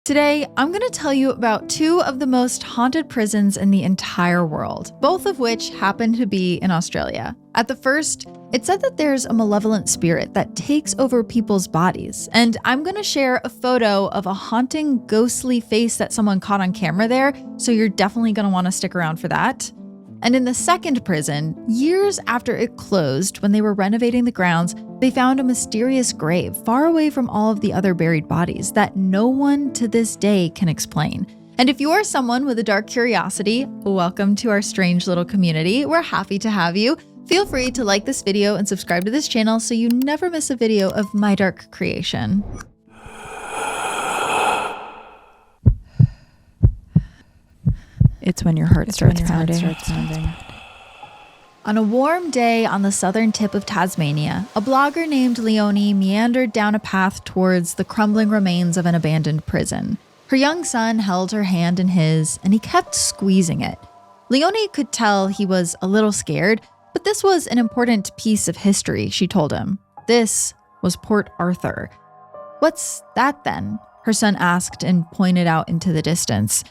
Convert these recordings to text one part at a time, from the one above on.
Today, I'm going to tell you about two of the most haunted prisons in the entire world, both of which happen to be in Australia. At the first, it's said that there's a malevolent spirit that takes over people's bodies, and I'm going to share a photo of a haunting, ghostly face that someone caught on camera there, so you're definitely going to want to stick around for that. And in the second prison, years after it closed, when they were renovating the grounds, they found a mysterious grave far away from all of the other buried bodies that no one to this day can explain. And if you are someone with a dark curiosity, welcome to our strange little community. We're happy to have you. Feel free to like this video and subscribe to this channel so you never miss a video of my dark creation. It's when your heart starts pounding. On a warm day on the southern tip of Tasmania, a blogger named Leonie meandered down a path towards the crumbling remains of an abandoned prison. Her young son held her hand in his, and he kept squeezing it. Leonie could tell he was a little scared, but this was an important piece of history, she told him. This was Port Arthur. "What's that then?" her son asked and pointed out into the distance.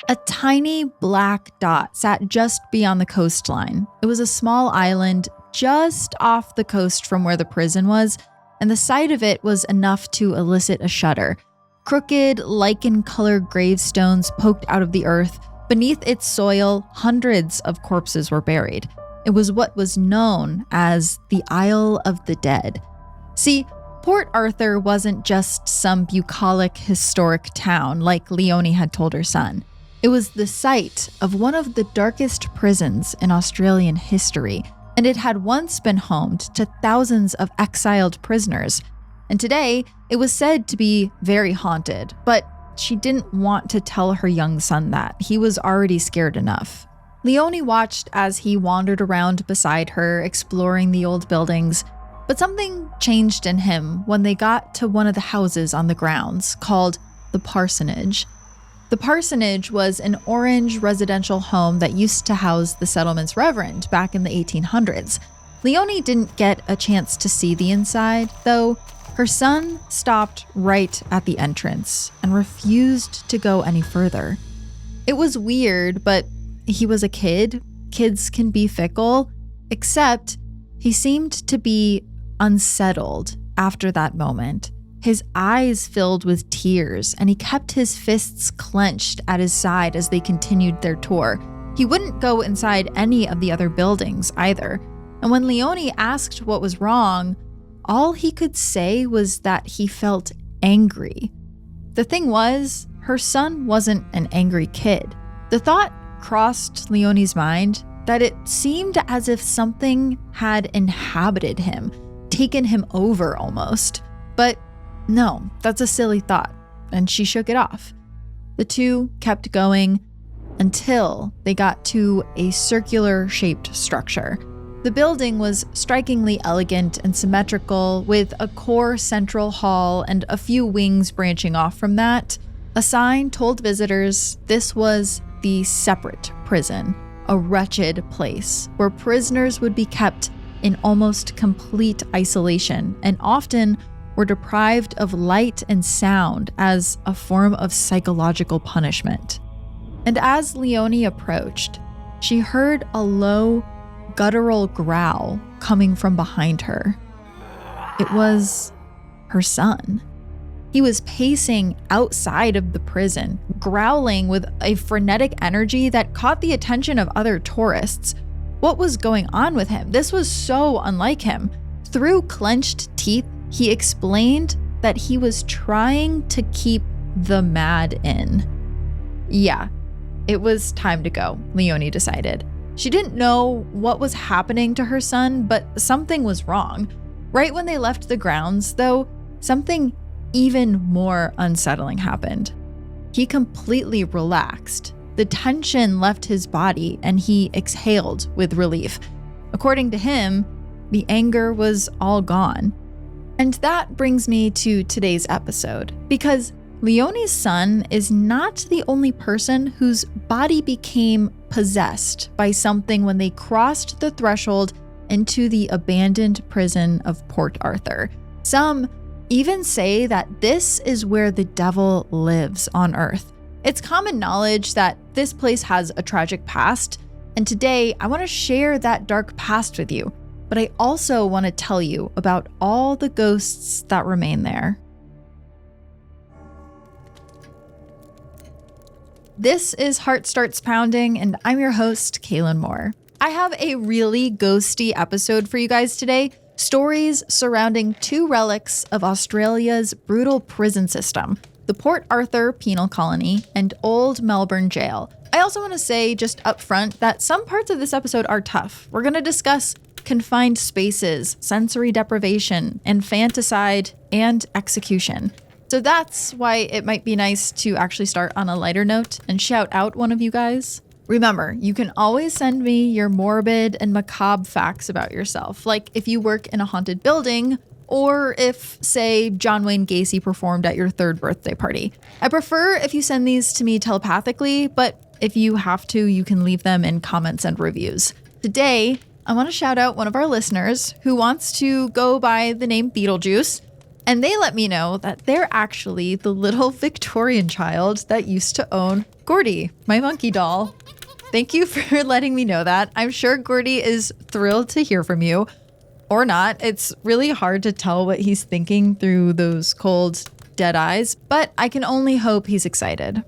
A tiny black dot sat just beyond the coastline. It was a small island just off the coast from where the prison was, and the sight of it was enough to elicit a shudder. Crooked, lichen-colored gravestones poked out of the earth. Beneath its soil, hundreds of corpses were buried. It was what was known as the Isle of the Dead. See, Port Arthur wasn't just some bucolic historic town like Leonie had told her son. It was the site of one of the darkest prisons in Australian history, and it had once been home to thousands of exiled prisoners. And today, it was said to be very haunted, but she didn't want to tell her young son that. He was already scared enough. Leonie watched as he wandered around beside her, exploring the old buildings. But something changed in him when they got to one of the houses on the grounds, called the parsonage. The parsonage was an orange residential home that used to house the settlement's reverend back in the 1800s. Leonie didn't get a chance to see the inside, though. Her son stopped right at the entrance and refused to go any further. It was weird, but he was a kid. Kids can be fickle, except he seemed to be unsettled after that moment. His eyes filled with tears, and he kept his fists clenched at his side as they continued their tour. He wouldn't go inside any of the other buildings either. And when Leonie asked what was wrong, all he could say was that he felt angry. The thing was, her son wasn't an angry kid. The thought crossed Leonie's mind that it seemed as if something had inhabited him, taken him over almost. But no, that's a silly thought, and she shook it off. The two kept going until they got to a circular-shaped structure. The building was strikingly elegant and symmetrical, with a core central hall and a few wings branching off from that. A sign told visitors this was the separate prison, a wretched place where prisoners would be kept in almost complete isolation and often were deprived of light and sound as a form of psychological punishment. And as Leonie approached, she heard a low, guttural growl coming from behind her. It was her son. He was pacing outside of the prison, growling with a frenetic energy that caught the attention of other tourists. What was going on with him? This was so unlike him. Through clenched teeth, he explained that he was trying to keep the mad in. Yeah, it was time to go, Leonie decided. She didn't know what was happening to her son, but something was wrong. Right when they left the grounds, though, something even more unsettling happened. He completely relaxed. The tension left his body and he exhaled with relief. According to him, the anger was all gone. And that brings me to today's episode, because Leonie's son is not the only person whose body became possessed by something when they crossed the threshold into the abandoned prison of Port Arthur. Some even say that this is where the devil lives on Earth. It's common knowledge that this place has a tragic past, and today I want to share that dark past with you, but I also want to tell you about all the ghosts that remain there. This is Heart Starts Pounding, and I'm your host, Kaylin Moore. I have a really ghosty episode for you guys today. Stories surrounding two relics of Australia's brutal prison system, the Port Arthur Penal Colony and Old Melbourne Gaol. I also want to say just up front that some parts of this episode are tough. We're going to discuss confined spaces, sensory deprivation, infanticide, and execution. So that's why it might be nice to actually start on a lighter note and shout out one of you guys. Remember, you can always send me your morbid and macabre facts about yourself, like if you work in a haunted building, or if, say, John Wayne Gacy performed at your 3rd birthday party. I prefer if you send these to me telepathically, but if you have to, you can leave them in comments and reviews. Today, I want to shout out one of our listeners who wants to go by the name Beetlejuice, and they let me know that they're actually the little Victorian child that used to own Gordy, my monkey doll. Thank you for letting me know that. I'm sure Gordy is thrilled to hear from you. Or not. It's really hard to tell what he's thinking through those cold, dead eyes, but I can only hope he's excited.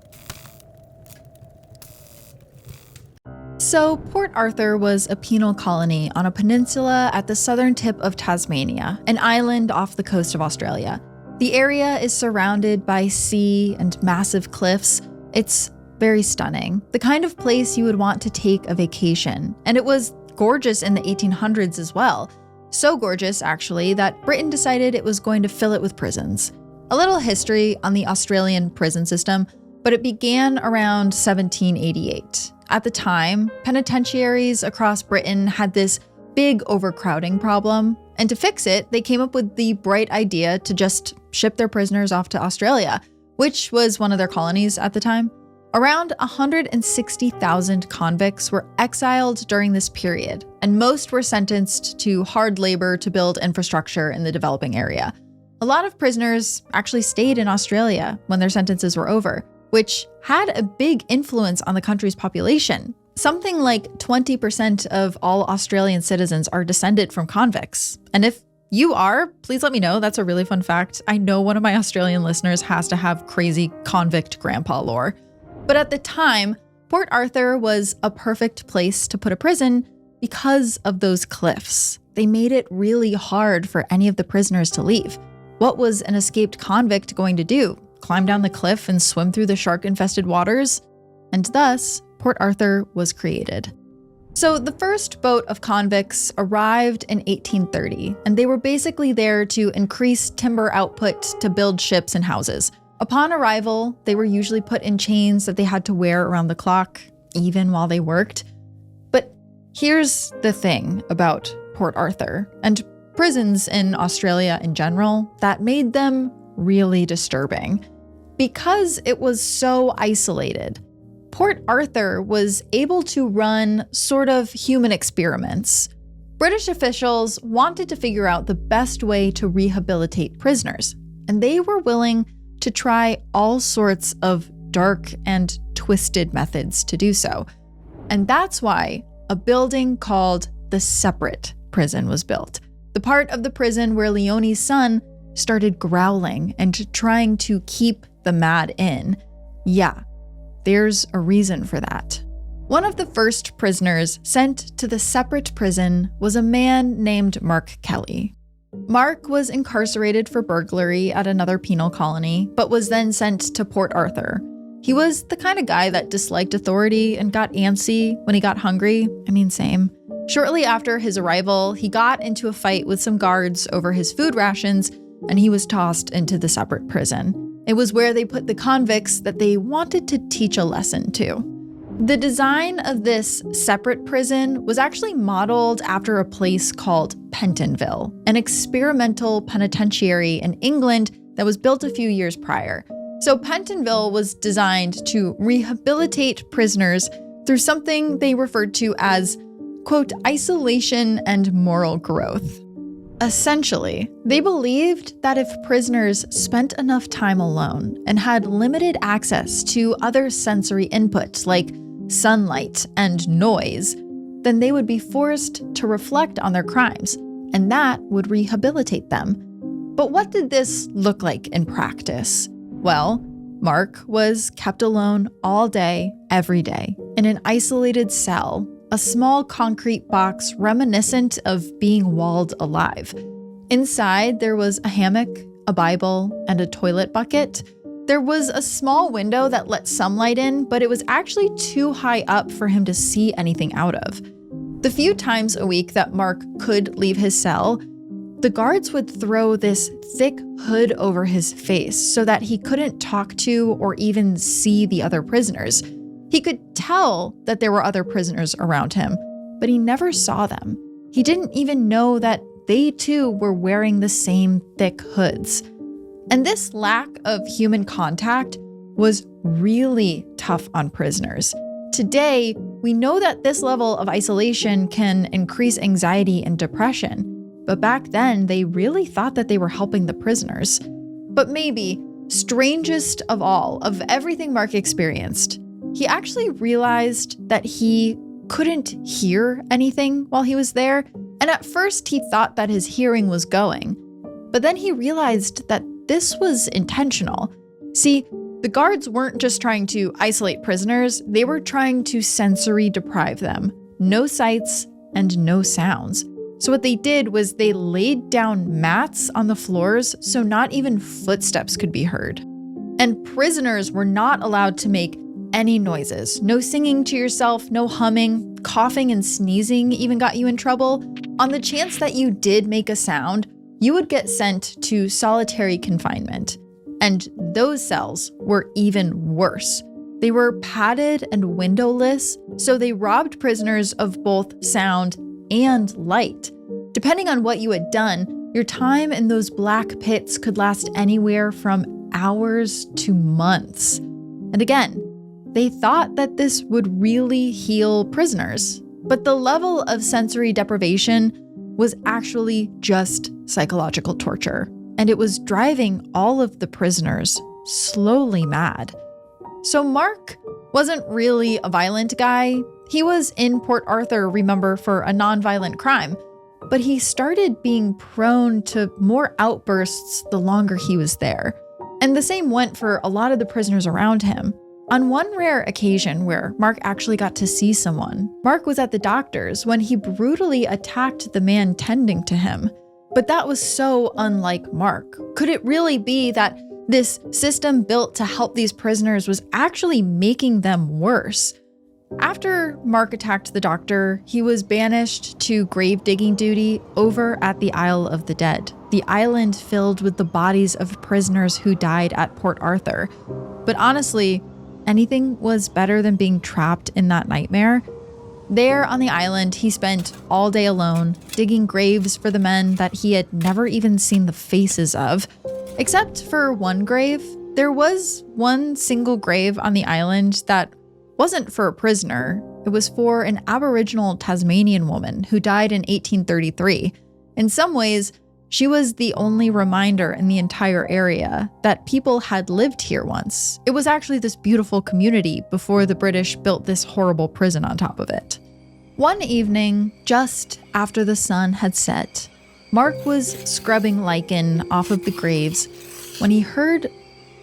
So, Port Arthur was a penal colony on a peninsula at the southern tip of Tasmania, an island off the coast of Australia. The area is surrounded by sea and massive cliffs. It's very stunning, the kind of place you would want to take a vacation. And it was gorgeous in the 1800s as well. So gorgeous, actually, that Britain decided it was going to fill it with prisons. A little history on the Australian prison system, but it began around 1788. At the time, penitentiaries across Britain had this big overcrowding problem, and to fix it, they came up with the bright idea to just ship their prisoners off to Australia, which was one of their colonies at the time. Around 160,000 convicts were exiled during this period, and most were sentenced to hard labor to build infrastructure in the developing area. A lot of prisoners actually stayed in Australia when their sentences were over, which had a big influence on the country's population. Something like 20% of all Australian citizens are descended from convicts. And if you are, please let me know. That's a really fun fact. I know one of my Australian listeners has to have crazy convict grandpa lore. But at the time, Port Arthur was a perfect place to put a prison because of those cliffs. They made it really hard for any of the prisoners to leave. What was an escaped convict going to do? Climb down the cliff and swim through the shark-infested waters? And thus, Port Arthur was created. So the first boat of convicts arrived in 1830, and they were basically there to increase timber output to build ships and houses. Upon arrival, they were usually put in chains that they had to wear around the clock, even while they worked. But here's the thing about Port Arthur, and prisons in Australia in general, that made them really disturbing. Because it was so isolated, Port Arthur was able to run sort of human experiments. British officials wanted to figure out the best way to rehabilitate prisoners, and they were willing to try all sorts of dark and twisted methods to do so. And that's why a building called the Separate Prison was built. The part of the prison where Leonie's son started growling and trying to keep the mad in. Yeah, there's a reason for that. One of the first prisoners sent to the Separate Prison was a man named Mark Kelly. Mark was incarcerated for burglary at another penal colony, but was then sent to Port Arthur. He was the kind of guy that disliked authority and got antsy when he got hungry. I mean, same. Shortly after his arrival, he got into a fight with some guards over his food rations, and he was tossed into the Separate Prison. It was where they put the convicts that they wanted to teach a lesson to. The design of this Separate Prison was actually modeled after a place called Pentonville, an experimental penitentiary in England that was built a few years prior. So Pentonville was designed to rehabilitate prisoners through something they referred to as, quote, isolation and moral growth. Essentially, they believed that if prisoners spent enough time alone and had limited access to other sensory inputs like sunlight and noise, then they would be forced to reflect on their crimes, and that would rehabilitate them. But what did this look like in practice? Well, Mark was kept alone all day, every day, in an isolated cell, a small concrete box reminiscent of being walled alive. Inside, there was a hammock, a Bible, and a toilet bucket. There was a small window that let some light in, but it was actually too high up for him to see anything out of. The few times a week that Mark could leave his cell, the guards would throw this thick hood over his face so that he couldn't talk to or even see the other prisoners. He could tell that there were other prisoners around him, but he never saw them. He didn't even know that they too were wearing the same thick hoods. And this lack of human contact was really tough on prisoners. Today, we know that this level of isolation can increase anxiety and depression, but back then they really thought that they were helping the prisoners. But maybe, strangest of all, of everything Mark experienced, he actually realized that he couldn't hear anything while he was there, and at first he thought that his hearing was going. But then he realized that this was intentional. See, the guards weren't just trying to isolate prisoners, they were trying to sensory deprive them. No sights and no sounds. So what they did was they laid down mats on the floors so not even footsteps could be heard. And prisoners were not allowed to make any noises. No singing to yourself, no humming, coughing and sneezing even got you in trouble. On the chance that you did make a sound, you would get sent to solitary confinement. And those cells were even worse. They were padded and windowless, so they robbed prisoners of both sound and light. Depending on what you had done, your time in those black pits could last anywhere from hours to months. And again, they thought that this would really heal prisoners, but the level of sensory deprivation was actually just psychological torture, and it was driving all of the prisoners slowly mad. So Mark wasn't really a violent guy. He was in Port Arthur, remember, for a nonviolent crime, but he started being prone to more outbursts the longer he was there. And the same went for a lot of the prisoners around him. On one rare occasion where Mark actually got to see someone, Mark was at the doctor's when he brutally attacked the man tending to him. But that was so unlike Mark. Could it really be that this system built to help these prisoners was actually making them worse? After Mark attacked the doctor, he was banished to grave digging duty over at the Isle of the Dead, the island filled with the bodies of prisoners who died at Port Arthur. But honestly, anything was better than being trapped in that nightmare. There on the island, he spent all day alone, digging graves for the men that he had never even seen the faces of. Except for one grave, there was one single grave on the island that wasn't for a prisoner. It was for an Aboriginal Tasmanian woman who died in 1833. In some ways, she was the only reminder in the entire area that people had lived here once. It was actually this beautiful community before the British built this horrible prison on top of it. One evening, just after the sun had set, Mark was scrubbing lichen off of the graves when he heard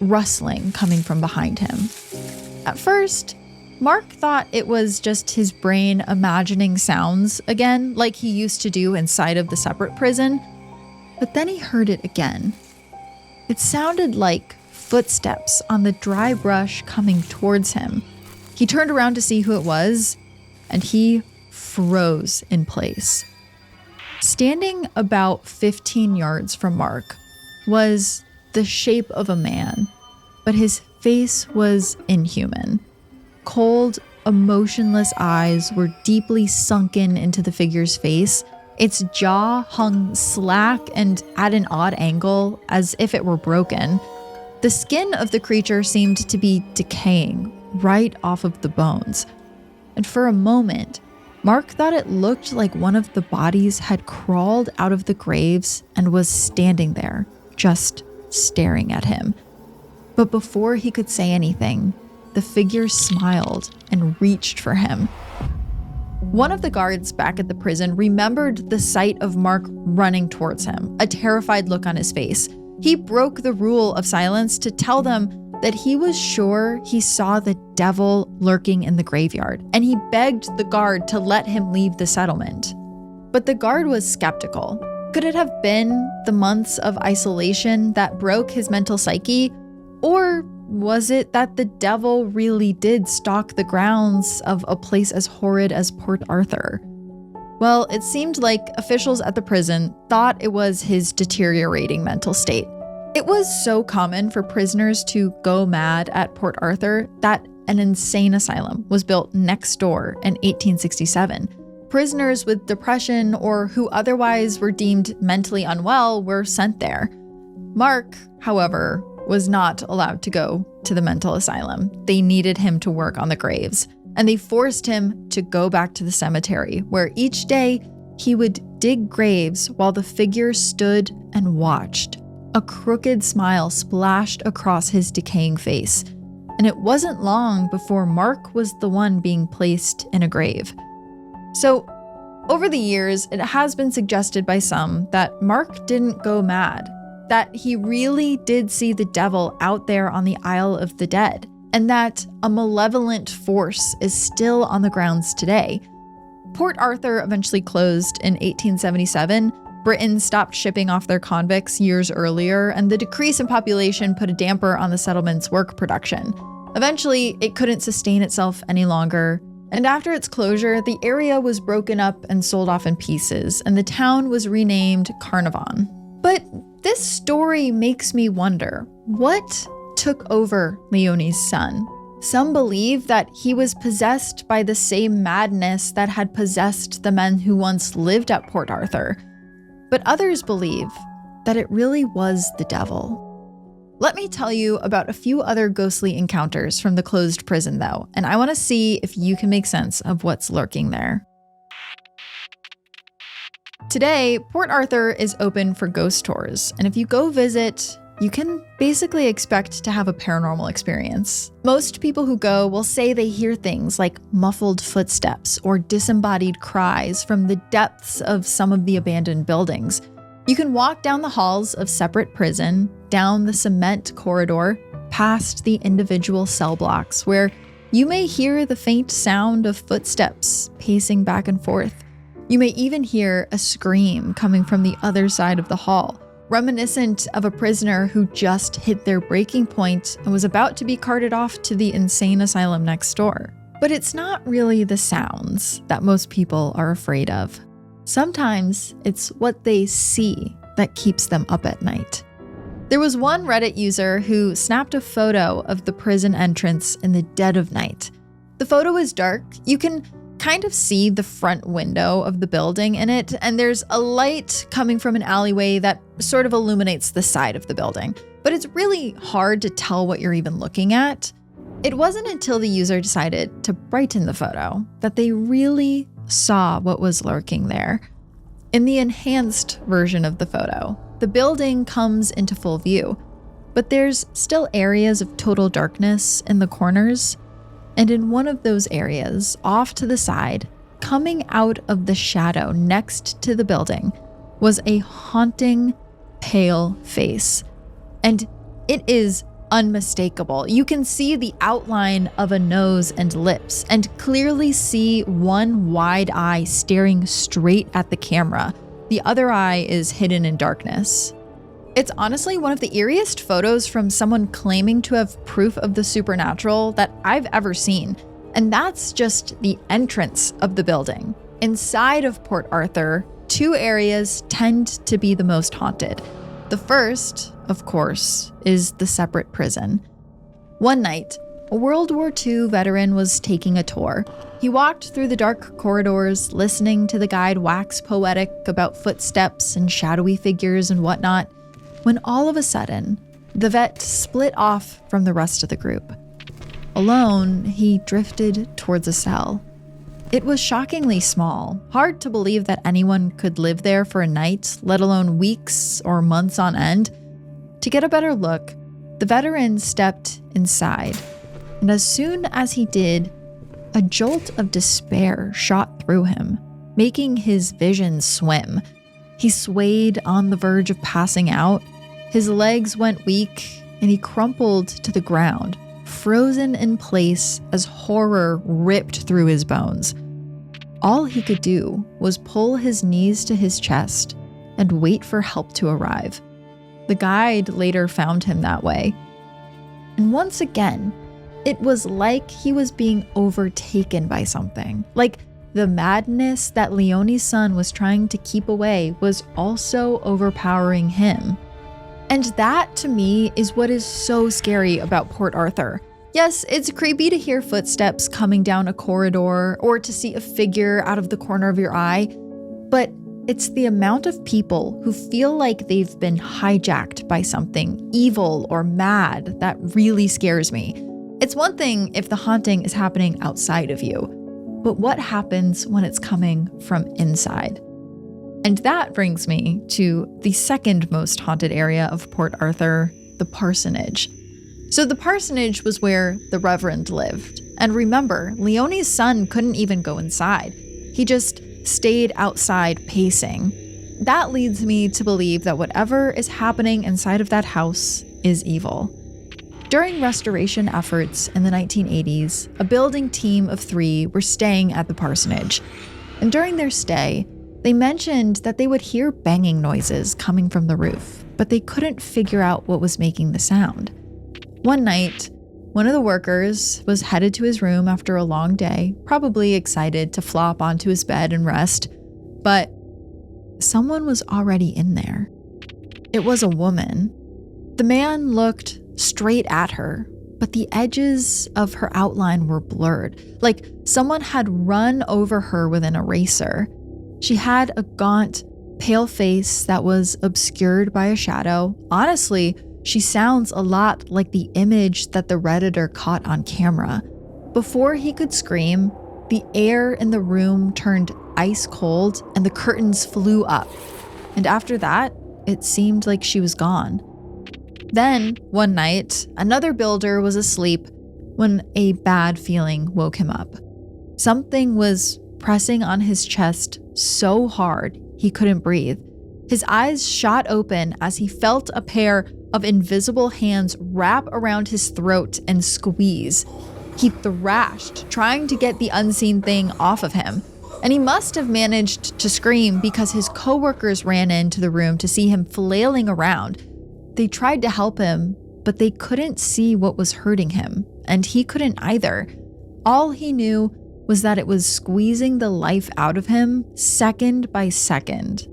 rustling coming from behind him. At first, Mark thought it was just his brain imagining sounds again, like he used to do inside of the separate prison. But then he heard it again. It sounded like footsteps on the dry brush coming towards him. He turned around to see who it was, and he froze in place. Standing about 15 yards from Mark was the shape of a man, but his face was inhuman. Cold, emotionless eyes were deeply sunken into the figure's face. Its jaw hung slack and at an odd angle, as if it were broken. The skin of the creature seemed to be decaying right off of the bones. And for a moment, Mark thought it looked like one of the bodies had crawled out of the graves and was standing there, just staring at him. But before he could say anything, the figure smiled and reached for him. One of the guards back at the prison remembered the sight of Mark running towards him, a terrified look on his face. He broke the rule of silence to tell them that he was sure he saw the devil lurking in the graveyard, and he begged the guard to let him leave the settlement. But the guard was skeptical. Could it have been the months of isolation that broke his mental psyche? Or was it that the devil really did stalk the grounds of a place as horrid as Port Arthur? Well, it seemed like officials at the prison thought it was his deteriorating mental state. It was so common for prisoners to go mad at Port Arthur that an insane asylum was built next door in 1867. Prisoners with depression or who otherwise were deemed mentally unwell were sent there. Mark, however, was not allowed to go to the mental asylum. They needed him to work on the graves, and they forced him to go back to the cemetery, where each day he would dig graves while the figure stood and watched. A crooked smile splashed across his decaying face, and it wasn't long before Mark was the one being placed in a grave. So, over the years, it has been suggested by some that Mark didn't go mad, that he really did see the devil out there on the Isle of the Dead, and that a malevolent force is still on the grounds today. Port Arthur eventually closed in 1877. Britain stopped shipping off their convicts years earlier, and the decrease in population put a damper on the settlement's work production. Eventually, it couldn't sustain itself any longer, and after its closure, the area was broken up and sold off in pieces, and the town was renamed Carnarvon. But this story makes me wonder, what took over Leonie's son? Some believe that he was possessed by the same madness that had possessed the men who once lived at Port Arthur. But others believe that it really was the devil. Let me tell you about a few other ghostly encounters from the closed prison, though, and I want to see if you can make sense of what's lurking there. Today, Port Arthur is open for ghost tours, and if you go visit, you can basically expect to have a paranormal experience. Most people who go will say they hear things like muffled footsteps or disembodied cries from the depths of some of the abandoned buildings. You can walk down the halls of separate prison, down the cement corridor, past the individual cell blocks, where you may hear the faint sound of footsteps pacing back and forth. You may even hear a scream coming from the other side of the hall, reminiscent of a prisoner who just hit their breaking point and was about to be carted off to the insane asylum next door. But it's not really the sounds that most people are afraid of. Sometimes it's what they see that keeps them up at night. There was one Reddit user who snapped a photo of the prison entrance in the dead of night. The photo is dark. You can kind of see the front window of the building in it, and there's a light coming from an alleyway that sort of illuminates the side of the building. But it's really hard to tell what you're even looking at. It wasn't until the user decided to brighten the photo that they really saw what was lurking there. In the enhanced version of the photo, the building comes into full view, but there's still areas of total darkness in the corners. And in one of those areas, off to the side, coming out of the shadow next to the building, was a haunting, pale face. And it is unmistakable. You can see the outline of a nose and lips, and clearly see one wide eye staring straight at the camera. The other eye is hidden in darkness. It's honestly one of the eeriest photos from someone claiming to have proof of the supernatural that I've ever seen. And that's just the entrance of the building. Inside of Port Arthur, two areas tend to be the most haunted. The first, of course, is the separate prison. One night, a World War II veteran was taking a tour. He walked through the dark corridors, listening to the guide wax poetic about footsteps and shadowy figures and whatnot, when all of a sudden, the vet split off from the rest of the group. Alone, he drifted towards a cell. It was shockingly small. Hard to believe that anyone could live there for a night, let alone weeks or months on end. To get a better look, the veteran stepped inside, and as soon as he did, a jolt of despair shot through him, making his vision swim. He swayed on the verge of passing out. His legs went weak, and he crumpled to the ground, frozen in place as horror ripped through his bones. All he could do was pull his knees to his chest and wait for help to arrive. The guide later found him that way. And once again, it was like he was being overtaken by something. Like the madness that Leonie's son was trying to keep away was also overpowering him. And that, to me, is what is so scary about Port Arthur. Yes, it's creepy to hear footsteps coming down a corridor or to see a figure out of the corner of your eye, but it's the amount of people who feel like they've been hijacked by something evil or mad that really scares me. It's one thing if the haunting is happening outside of you, but what happens when it's coming from inside? And that brings me to the second most haunted area of Port Arthur, the parsonage. So the parsonage was where the Reverend lived. And remember, Leonie's son couldn't even go inside. He just stayed outside pacing. That leads me to believe that whatever is happening inside of that house is evil. During restoration efforts in the 1980s, a building team of 3 were staying at the parsonage. And during their stay, they mentioned that they would hear banging noises coming from the roof, but they couldn't figure out what was making the sound. One night, one of the workers was headed to his room after a long day, probably excited to flop onto his bed and rest, but someone was already in there. It was a woman. The man looked straight at her, but the edges of her outline were blurred, like someone had run over her with an eraser. She had a gaunt, pale face that was obscured by a shadow. Honestly, she sounds a lot like the image that the Redditor caught on camera. Before he could scream, the air in the room turned ice cold and the curtains flew up. And after that, it seemed like she was gone. Then, one night, another builder was asleep when a bad feeling woke him up. Something was pressing on his chest so hard he couldn't breathe. His eyes shot open as he felt a pair of invisible hands wrap around his throat and squeeze. He thrashed, trying to get the unseen thing off of him. And he must have managed to scream because his coworkers ran into the room to see him flailing around. They tried to help him, but they couldn't see what was hurting him, and he couldn't either. All he knew was that it was squeezing the life out of him second by second,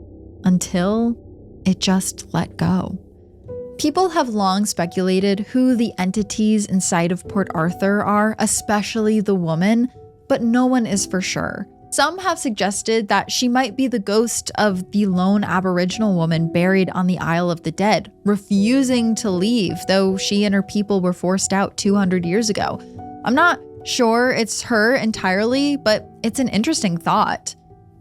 until it just let go. People have long speculated who the entities inside of Port Arthur are, especially the woman, but no one is for sure. Some have suggested that she might be the ghost of the lone Aboriginal woman buried on the Isle of the Dead, refusing to leave, though she and her people were forced out 200 years ago. I'm not sure it's her entirely, but it's an interesting thought.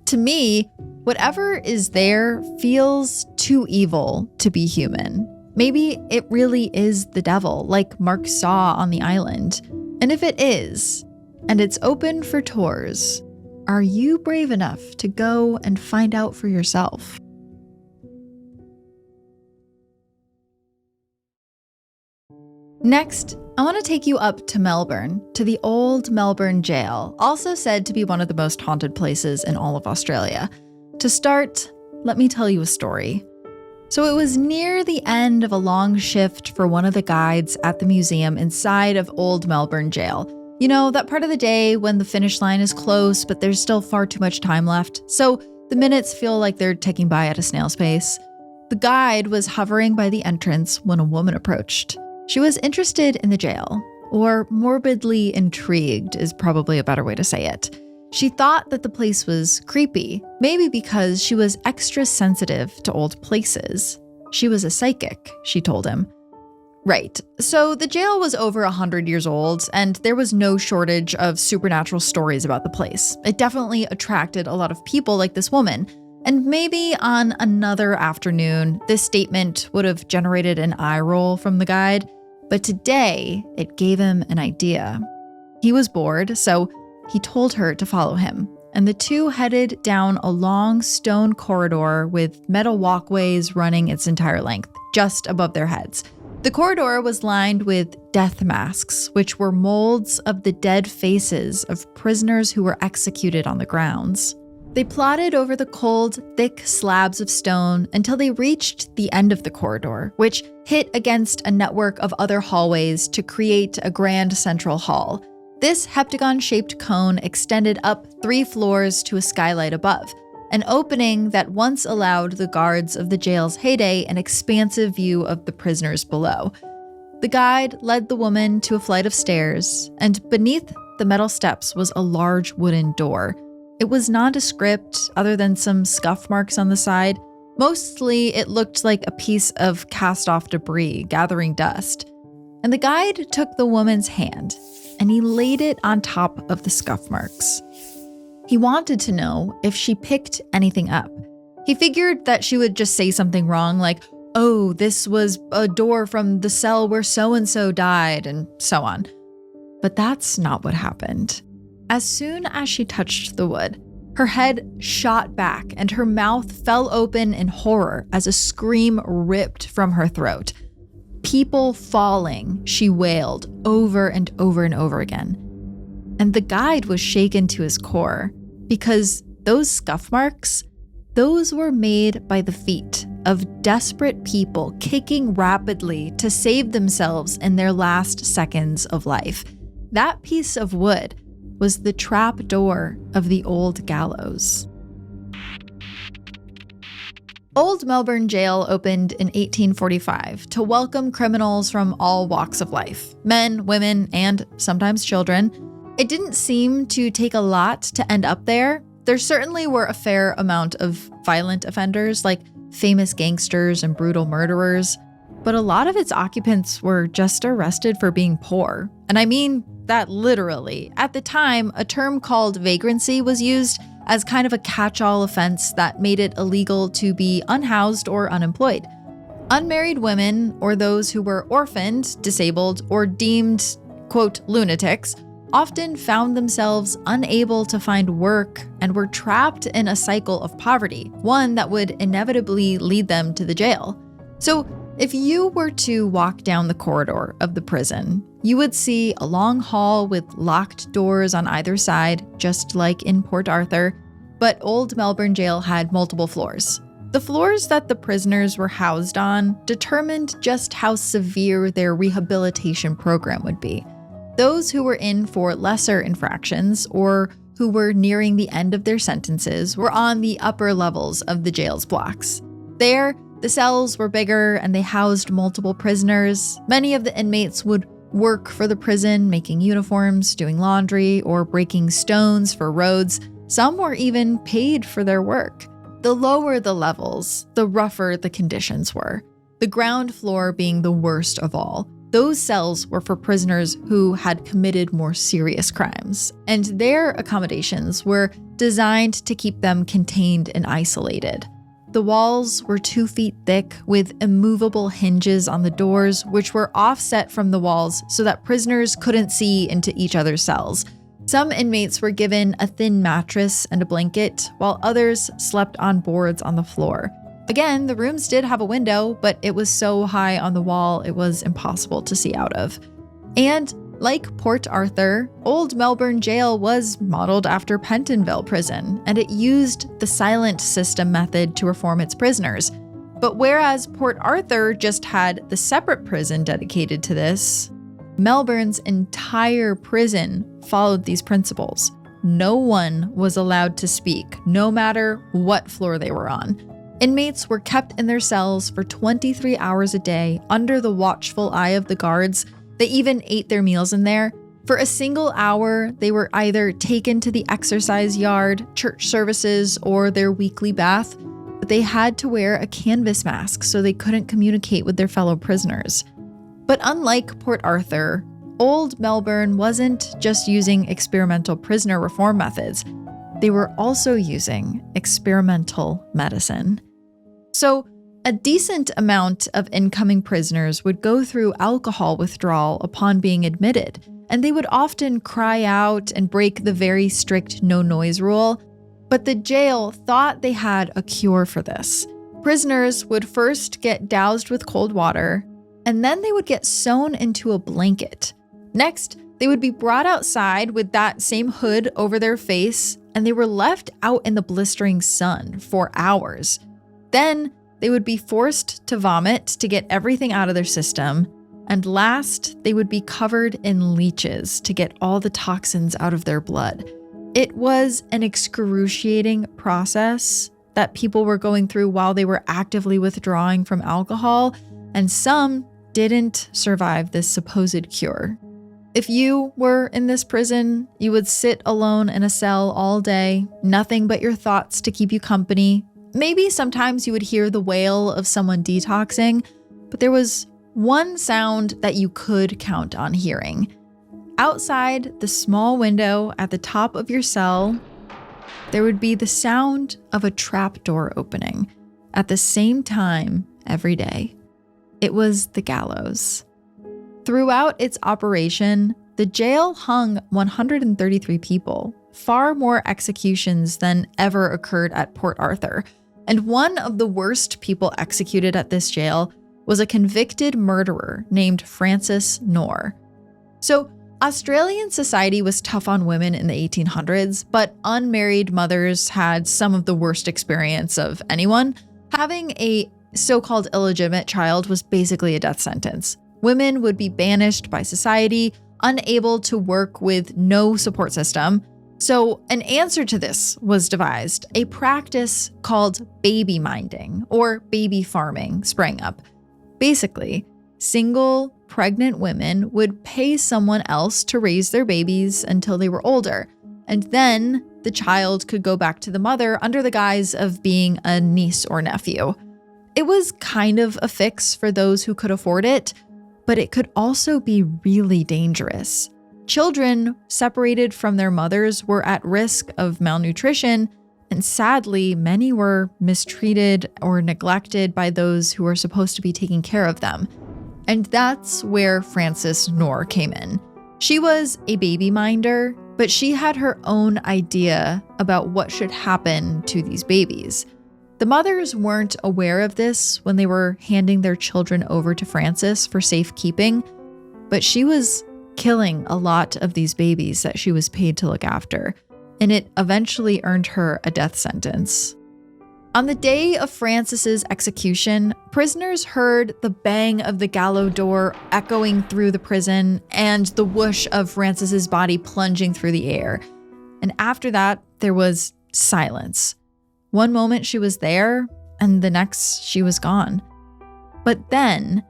To me, whatever is there feels too evil to be human. Maybe it really is the devil, like Mark saw on the island. And if it is, and it's open for tours, are you brave enough to go and find out for yourself? Next, I want to take you up to Melbourne, to the Old Melbourne Gaol, also said to be one of the most haunted places in all of Australia. To start, let me tell you a story. So it was near the end of a long shift for one of the guides at the museum inside of Old Melbourne Gaol. You know, that part of the day when the finish line is close, but there's still far too much time left, so the minutes feel like they're ticking by at a snail's pace. The guide was hovering by the entrance when a woman approached. She was interested in the jail, or morbidly intrigued is probably a better way to say it. She thought that the place was creepy, maybe because she was extra sensitive to old places. She was a psychic, she told him. Right. So the jail was over 100 years old, and there was no shortage of supernatural stories about the place. It definitely attracted a lot of people like this woman. And maybe on another afternoon, this statement would have generated an eye roll from the guide. But today, it gave him an idea. He was bored, so he told her to follow him. And the two headed down a long stone corridor with metal walkways running its entire length, just above their heads. The corridor was lined with death masks, which were molds of the dead faces of prisoners who were executed on the grounds. They plodded over the cold, thick slabs of stone until they reached the end of the corridor, which hit against a network of other hallways to create a grand central hall. This heptagon-shaped cone extended up 3 floors to a skylight above, an opening that once allowed the guards of the jail's heyday an expansive view of the prisoners below. The guide led the woman to a flight of stairs, and beneath the metal steps was a large wooden door. It was nondescript, other than some scuff marks on the side. Mostly, it looked like a piece of cast-off debris gathering dust. And the guide took the woman's hand, and he laid it on top of the scuff marks. He wanted to know if she picked anything up. He figured that she would just say something wrong, like, "Oh, this was a door from the cell where so-and-so died," and so on. But that's not what happened. As soon as she touched the wood, her head shot back and her mouth fell open in horror as a scream ripped from her throat. "People falling," she wailed over and over and over again. And the guide was shaken to his core, because those scuff marks, those were made by the feet of desperate people kicking rapidly to save themselves in their last seconds of life. That piece of wood was the trap door of the old gallows. Old Melbourne Gaol opened in 1845 to welcome criminals from all walks of life, men, women, and sometimes children. It didn't seem to take a lot to end up there. There certainly were a fair amount of violent offenders, like famous gangsters and brutal murderers, but a lot of its occupants were just arrested for being poor. And I mean that literally. At the time, a term called vagrancy was used as kind of a catch-all offense that made it illegal to be unhoused or unemployed. Unmarried women, or those who were orphaned, disabled, or deemed, quote, lunatics, often found themselves unable to find work and were trapped in a cycle of poverty, one that would inevitably lead them to the jail. So if you were to walk down the corridor of the prison, you would see a long hall with locked doors on either side, just like in Port Arthur, but Old Melbourne Gaol had multiple floors. The floors that the prisoners were housed on determined just how severe their rehabilitation program would be. Those who were in for lesser infractions or who were nearing the end of their sentences were on the upper levels of the jail's blocks. There, the cells were bigger and they housed multiple prisoners. Many of the inmates would work for the prison, making uniforms, doing laundry, or breaking stones for roads. Some were even paid for their work. The lower the levels, the rougher the conditions were. The ground floor being the worst of all. Those cells were for prisoners who had committed more serious crimes, and their accommodations were designed to keep them contained and isolated. The walls were 2 feet thick with immovable hinges on the doors, which were offset from the walls so that prisoners couldn't see into each other's cells. Some inmates were given a thin mattress and a blanket, while others slept on boards on the floor. Again, the rooms did have a window, but it was so high on the wall it was impossible to see out of. And like Port Arthur, Old Melbourne Gaol was modeled after Pentonville Prison, and it used the silent system method to reform its prisoners. But whereas Port Arthur just had the separate prison dedicated to this, Melbourne's entire prison followed these principles. No one was allowed to speak, no matter what floor they were on. Inmates were kept in their cells for 23 hours a day under the watchful eye of the guards. They even ate their meals in there. For a single hour, they were either taken to the exercise yard, church services, or their weekly bath, but they had to wear a canvas mask so they couldn't communicate with their fellow prisoners. But unlike Port Arthur, Old Melbourne wasn't just using experimental prisoner reform methods. They were also using experimental medicine. So, a decent amount of incoming prisoners would go through alcohol withdrawal upon being admitted, and they would often cry out and break the very strict no-noise rule. But the jail thought they had a cure for this. Prisoners would first get doused with cold water, and then they would get sewn into a blanket. Next, they would be brought outside with that same hood over their face, and they were left out in the blistering sun for hours. Then, they would be forced to vomit to get everything out of their system. And last, they would be covered in leeches to get all the toxins out of their blood. It was an excruciating process that people were going through while they were actively withdrawing from alcohol, and some didn't survive this supposed cure. If you were in this prison, you would sit alone in a cell all day, nothing but your thoughts to keep you company. Maybe sometimes you would hear the wail of someone detoxing, but there was one sound that you could count on hearing. Outside the small window at the top of your cell, there would be the sound of a trapdoor opening at the same time every day. It was the gallows. Throughout its operation, the jail hung 133 people, far more executions than ever occurred at Port Arthur. And one of the worst people executed at this jail was a convicted murderer named Francis Knorr. So, Australian society was tough on women in the 1800s, but unmarried mothers had some of the worst experience of anyone. Having a so-called illegitimate child was basically a death sentence. Women would be banished by society, unable to work with no support system. So an answer to this was devised. A practice called baby minding or baby farming sprang up. Basically, single pregnant women would pay someone else to raise their babies until they were older, and then the child could go back to the mother under the guise of being a niece or nephew. It was kind of a fix for those who could afford it, but it could also be really dangerous. Children separated from their mothers were at risk of malnutrition, and sadly, many were mistreated or neglected by those who were supposed to be taking care of them. And that's where Frances Knorr came in. She was a baby minder, but she had her own idea about what should happen to these babies. The mothers weren't aware of this when they were handing their children over to Frances for safekeeping, but she was killing a lot of these babies that she was paid to look after, and it eventually earned her a death sentence. On the day of Frances's execution, prisoners heard the bang of the gallows door echoing through the prison and the whoosh of Frances's body plunging through the air. And after that, there was silence. One moment she was there, and the next she was gone. But then,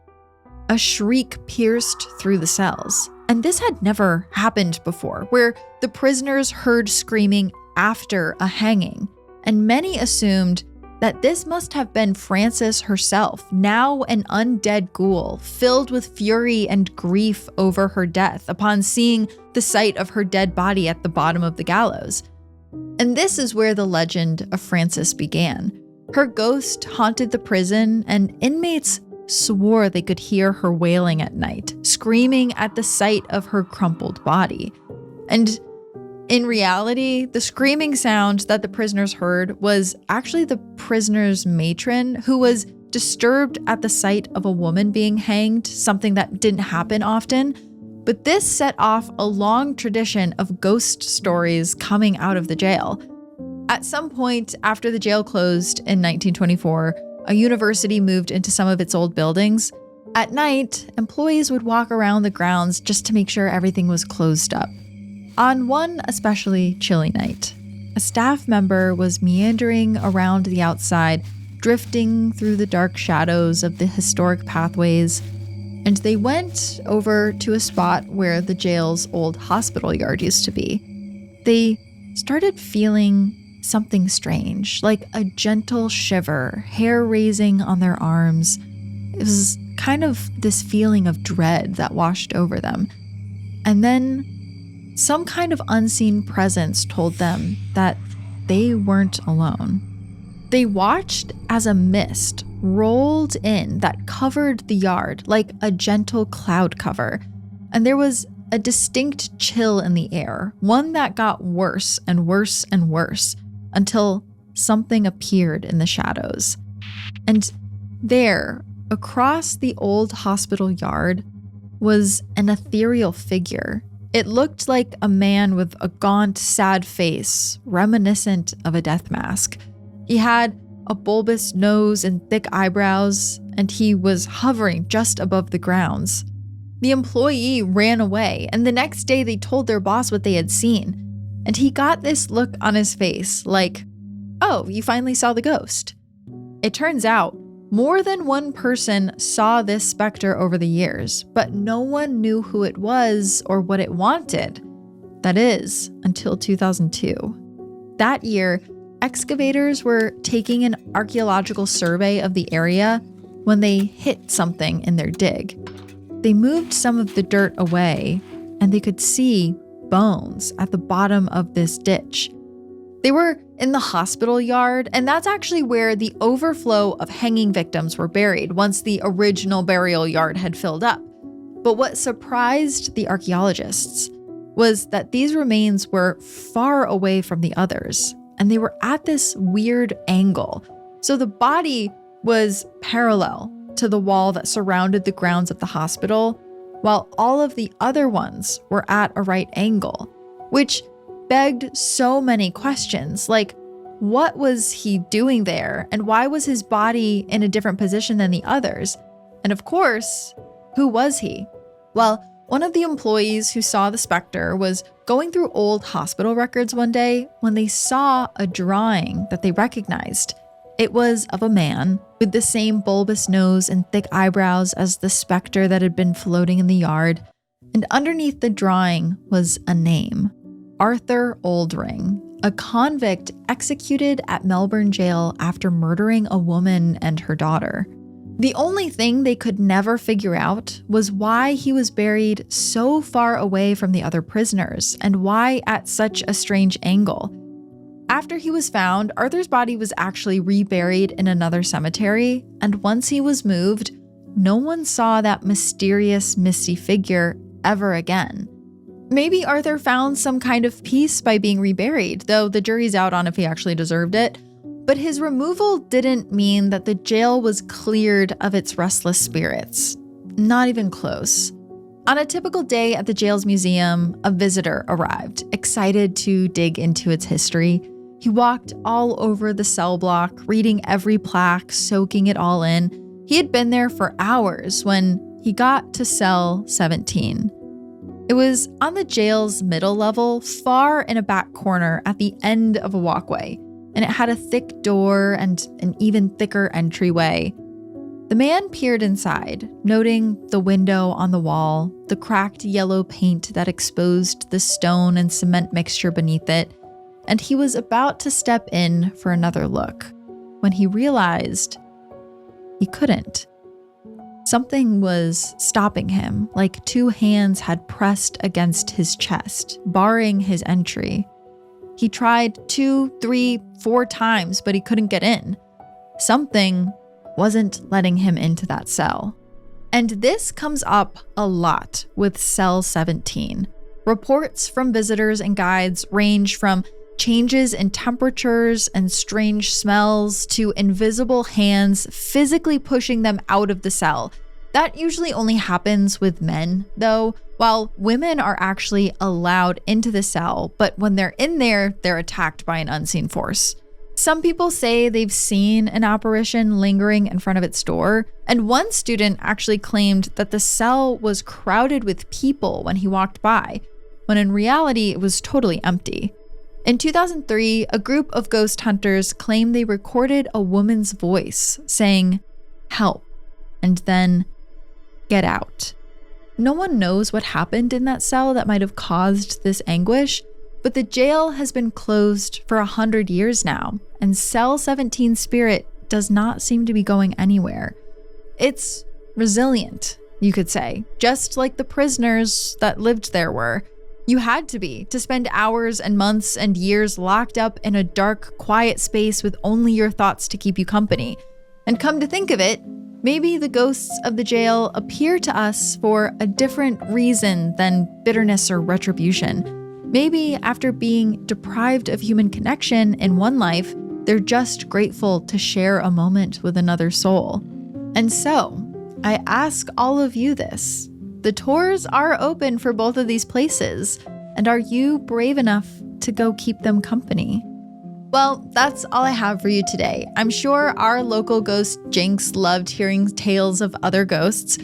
a shriek pierced through the cells. And this had never happened before, where the prisoners heard screaming after a hanging. And many assumed that this must have been Frances herself, now an undead ghoul, filled with fury and grief over her death upon seeing the sight of her dead body at the bottom of the gallows. And this is where the legend of Frances began. Her ghost haunted the prison, and inmates swore they could hear her wailing at night, screaming at the sight of her crumpled body. And in reality, the screaming sound that the prisoners heard was actually the prisoner's matron, who was disturbed at the sight of a woman being hanged, something that didn't happen often. But this set off a long tradition of ghost stories coming out of the jail. At some point after the jail closed in 1924, a university moved into some of its old buildings. At night, employees would walk around the grounds just to make sure everything was closed up. On one especially chilly night, a staff member was meandering around the outside, drifting through the dark shadows of the historic pathways, and they went over to a spot where the jail's old hospital yard used to be. They started feeling something strange, like a gentle shiver, hair raising on their arms. It was kind of this feeling of dread that washed over them. And then some kind of unseen presence told them that they weren't alone. They watched as a mist rolled in that covered the yard like a gentle cloud cover, and there was a distinct chill in the air, one that got worse and worse and worse until something appeared in the shadows. And there, across the old hospital yard, was an ethereal figure. It looked like a man with a gaunt, sad face, reminiscent of a death mask. He had a bulbous nose and thick eyebrows, and he was hovering just above the grounds. The employee ran away, and the next day they told their boss what they had seen. And he got this look on his face like, "Oh, you finally saw the ghost." It turns out, more than one person saw this specter over the years, but no one knew who it was or what it wanted. That is, until 2002. That year, excavators were taking an archaeological survey of the area when they hit something in their dig. They moved some of the dirt away, and they could see bones at the bottom of this ditch. They were in the hospital yard, and that's actually where the overflow of hanging victims were buried once the original burial yard had filled up. But what surprised the archaeologists was that these remains were far away from the others, and they were at this weird angle. So the body was parallel to the wall that surrounded the grounds of the hospital, while all of the other ones were at a right angle, which begged so many questions, like what was he doing there, and why was his body in a different position than the others? And of course, who was he? Well, one of the employees who saw the specter was going through old hospital records one day when they saw a drawing that they recognized. It was of a man with the same bulbous nose and thick eyebrows as the specter that had been floating in the yard, and underneath the drawing was a name: Arthur Oldring, a convict executed at Melbourne Gaol after murdering a woman and her daughter. The only thing they could never figure out was why he was buried so far away from the other prisoners, and why at such a strange angle. After he was found, Arthur's body was actually reburied in another cemetery, and once he was moved, no one saw that mysterious, misty figure ever again. Maybe Arthur found some kind of peace by being reburied, though the jury's out on if he actually deserved it. But his removal didn't mean that the jail was cleared of its restless spirits. Not even close. On a typical day at the jail's museum, a visitor arrived, excited to dig into its history. He walked all over the cell block, reading every plaque, soaking it all in. He had been there for hours when he got to cell 17. It was on the jail's middle level, far in a back corner at the end of a walkway, and it had a thick door and an even thicker entryway. The man peered inside, noting the window on the wall, the cracked yellow paint that exposed the stone and cement mixture beneath it, and he was about to step in for another look when he realized he couldn't. Something was stopping him, like two hands had pressed against his chest, barring his entry. He tried 2, 3, 4 times, but he couldn't get in. Something wasn't letting him into that cell. And this comes up a lot with cell 17. Reports from visitors and guides range from changes in temperatures and strange smells to invisible hands physically pushing them out of the cell. That usually only happens with men, though, while women are actually allowed into the cell, but when they're in there, they're attacked by an unseen force. Some people say they've seen an apparition lingering in front of its door, and one student actually claimed that the cell was crowded with people when he walked by, when in reality it was totally empty. In 2003, a group of ghost hunters claimed they recorded a woman's voice saying, "Help," and then, "Get out." No one knows what happened in that cell that might have caused this anguish, but the jail has been closed for 100 years now, and cell 17's spirit does not seem to be going anywhere. It's resilient, you could say, just like the prisoners that lived there were. You had to be, to spend hours and months and years locked up in a dark, quiet space with only your thoughts to keep you company. And come to think of it, maybe the ghosts of the jail appear to us for a different reason than bitterness or retribution. Maybe after being deprived of human connection in one life, they're just grateful to share a moment with another soul. And so, I ask all of you this. The tours are open for both of these places, and are you brave enough to go keep them company? Well, that's all I have for you today. I'm sure our local ghost Jinx loved hearing tales of other ghosts.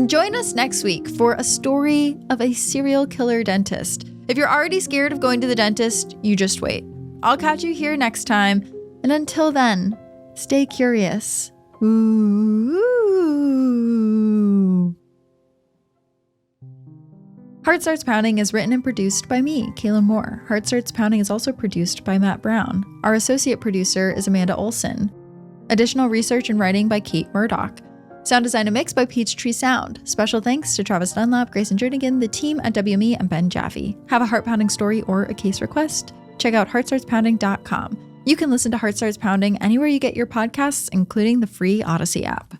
Join us next week for a story of a serial killer dentist. If you're already scared of going to the dentist, you just wait. I'll catch you here next time. And until then, stay curious. Ooh. Heart Starts Pounding is written and produced by me, Kaylin Moore. Heart Starts Pounding is also produced by Matt Brown. Our associate producer is Amanda Olson. Additional research and writing by Kate Murdoch. Sound design and mix by Peachtree Sound. Special thanks to Travis Dunlap, Grayson Jernigan, the team at WME, and Ben Jaffe. Have a heart-pounding story or a case request? Check out heartstartspounding.com. You can listen to Heart Starts Pounding anywhere you get your podcasts, including the free Odyssey app.